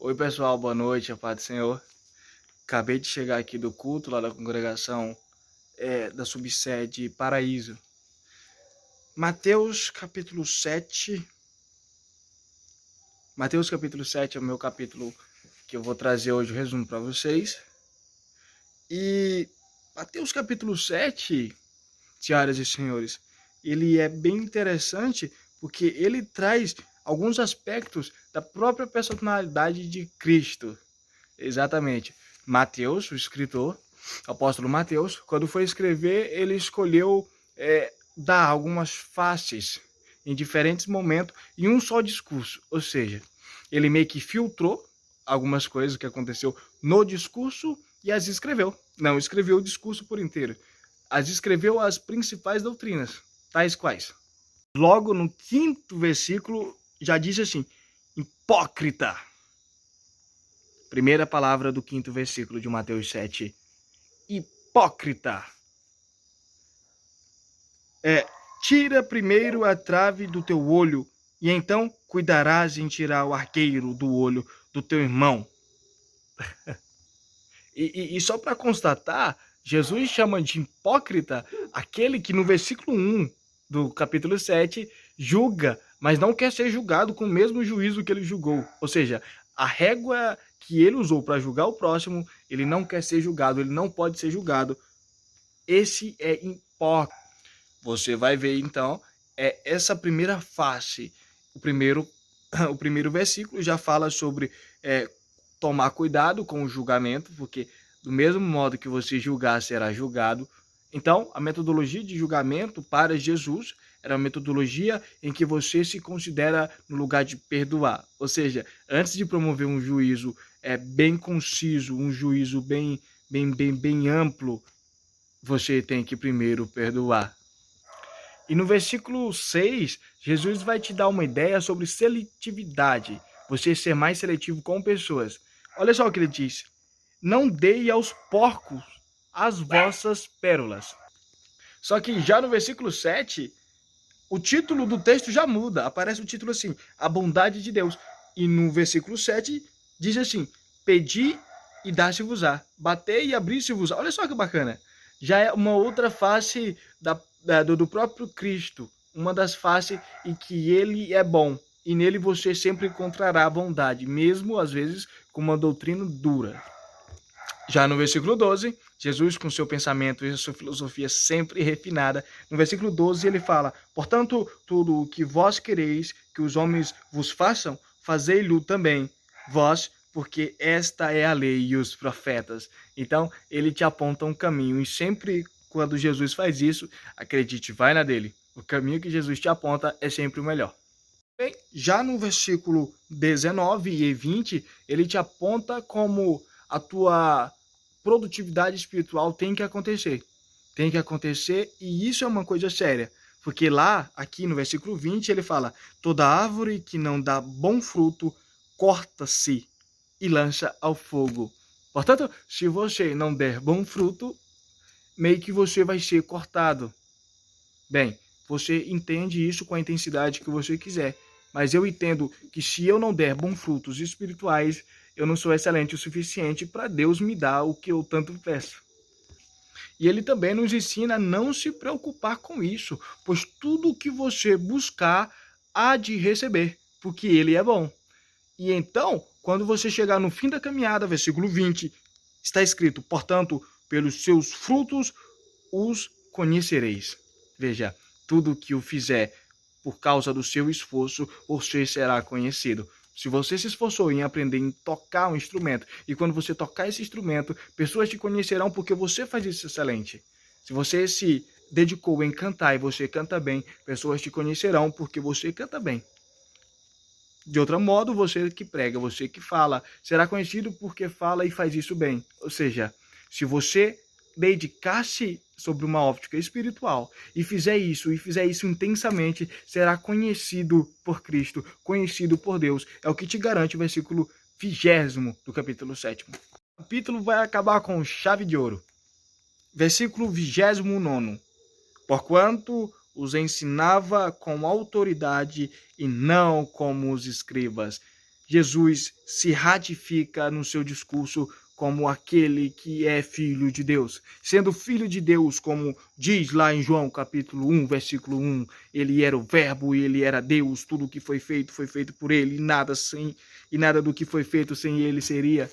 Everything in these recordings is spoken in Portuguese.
Oi pessoal, boa noite, a paz do Senhor. Acabei de chegar aqui do culto lá da congregação da subsede Paraíso. Mateus capítulo 7. Mateus capítulo 7 é o meu capítulo que eu vou trazer hoje o resumo para vocês. E Mateus capítulo 7, senhoras e senhores, ele é bem interessante porque ele traz alguns aspectos da própria personalidade de Cristo. Exatamente. Mateus, o escritor, o apóstolo Mateus, quando foi escrever, ele escolheu dar algumas faces em diferentes momentos em um só discurso. Ou seja, ele meio que filtrou algumas coisas que aconteceu no discurso e as escreveu. Não escreveu o discurso por inteiro. As escreveu as principais doutrinas, tais quais. Logo no 5º versículo já diz assim: hipócrita. Primeira palavra do 5º versículo de Mateus 7. Hipócrita. Tira primeiro a trave do teu olho, e então cuidarás em tirar o arqueiro do olho do teu irmão. E só para constatar, Jesus chama de hipócrita aquele que no versículo 1 do capítulo 7 julga, mas não quer ser julgado com o mesmo juízo que ele julgou. Ou seja, a régua que ele usou para julgar o próximo, ele não quer ser julgado, ele não pode ser julgado. Esse é hipócrita. Você vai ver, então, essa primeira face. O primeiro versículo já fala sobre tomar cuidado com o julgamento, porque do mesmo modo que você julgar, será julgado. Então, a metodologia de julgamento para Jesus era uma metodologia em que você se considera no lugar de perdoar. Ou seja, antes de promover um juízo bem conciso, um juízo bem amplo, você tem que primeiro perdoar. E no versículo 6, Jesus vai te dar uma ideia sobre seletividade, você ser mais seletivo com pessoas. Olha só o que ele diz: não deem aos porcos as vossas pérolas. Só que já no versículo 7, o título do texto já muda. Aparece o título assim: a bondade de Deus. E no versículo 7 diz assim: pedi e dá-se-vos-á, batei e abri-se-vos-á. Olha só que bacana. Já é uma outra face do próprio Cristo, uma das faces em que ele é bom, e nele você sempre encontrará a bondade, mesmo às vezes com uma doutrina dura. Já no versículo 12, Jesus, com seu pensamento e sua filosofia sempre refinada, no versículo 12 ele fala: portanto, tudo o que vós quereis que os homens vos façam, fazei-lo também vós, porque esta é a lei e os profetas. Então, ele te aponta um caminho, e sempre quando Jesus faz isso, acredite, vai na dele. O caminho que Jesus te aponta é sempre o melhor. Bem, já no versículo 19 e 20, ele te aponta como a tua produtividade espiritual tem que acontecer. Tem que acontecer, e isso é uma coisa séria. Porque lá, aqui no versículo 20, ele fala: toda árvore que não dá bom fruto, corta-se e lança ao fogo. Portanto, se você não der bom fruto, meio que você vai ser cortado. Bem, você entende isso com a intensidade que você quiser, mas eu entendo que se eu não der bons frutos espirituais, eu não sou excelente o suficiente para Deus me dar o que eu tanto peço. E ele também nos ensina a não se preocupar com isso, pois tudo o que você buscar há de receber, porque ele é bom. E então, quando você chegar no fim da caminhada, versículo 20, está escrito: portanto, pelos seus frutos os conhecereis. Veja, tudo que o fizer por causa do seu esforço, você será conhecido. Se você se esforçou em aprender em tocar um instrumento, e quando você tocar esse instrumento, pessoas te conhecerão porque você faz isso excelente. Se você se dedicou em cantar e você canta bem, pessoas te conhecerão porque você canta bem. De outro modo, você que prega, você que fala, será conhecido porque fala e faz isso bem. Ou seja, se você dedicar-se sobre uma óptica espiritual e fizer isso intensamente, será conhecido por Cristo, conhecido por Deus. É o que te garante o versículo 20º do capítulo 7. O capítulo vai acabar com chave de ouro. Versículo 29. Porquanto os ensinava com autoridade e não como os escribas. Jesus se ratifica no seu discurso como aquele que é filho de Deus. Sendo filho de Deus, como diz lá em João capítulo 1, versículo 1, ele era o verbo e ele era Deus, tudo o que foi feito por ele, e nada do que foi feito sem ele seria.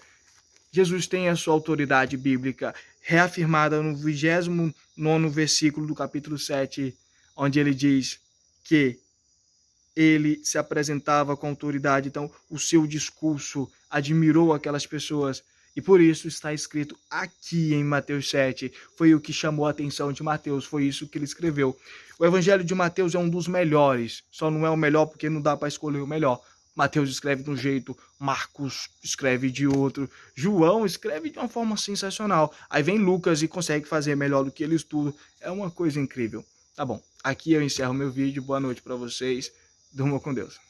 Jesus tem a sua autoridade bíblica reafirmada no 29º versículo do capítulo 7, onde ele diz que ele se apresentava com autoridade, então o seu discurso admirou aquelas pessoas, e por isso está escrito aqui em Mateus 7, foi o que chamou a atenção de Mateus, foi isso que ele escreveu. O Evangelho de Mateus é um dos melhores, só não é o melhor porque não dá para escolher o melhor. Mateus escreve de um jeito, Marcos escreve de outro, João escreve de uma forma sensacional. Aí vem Lucas e consegue fazer melhor do que eles tudo. É uma coisa incrível. Tá bom, aqui eu encerro meu vídeo. Boa noite para vocês. Durma com Deus.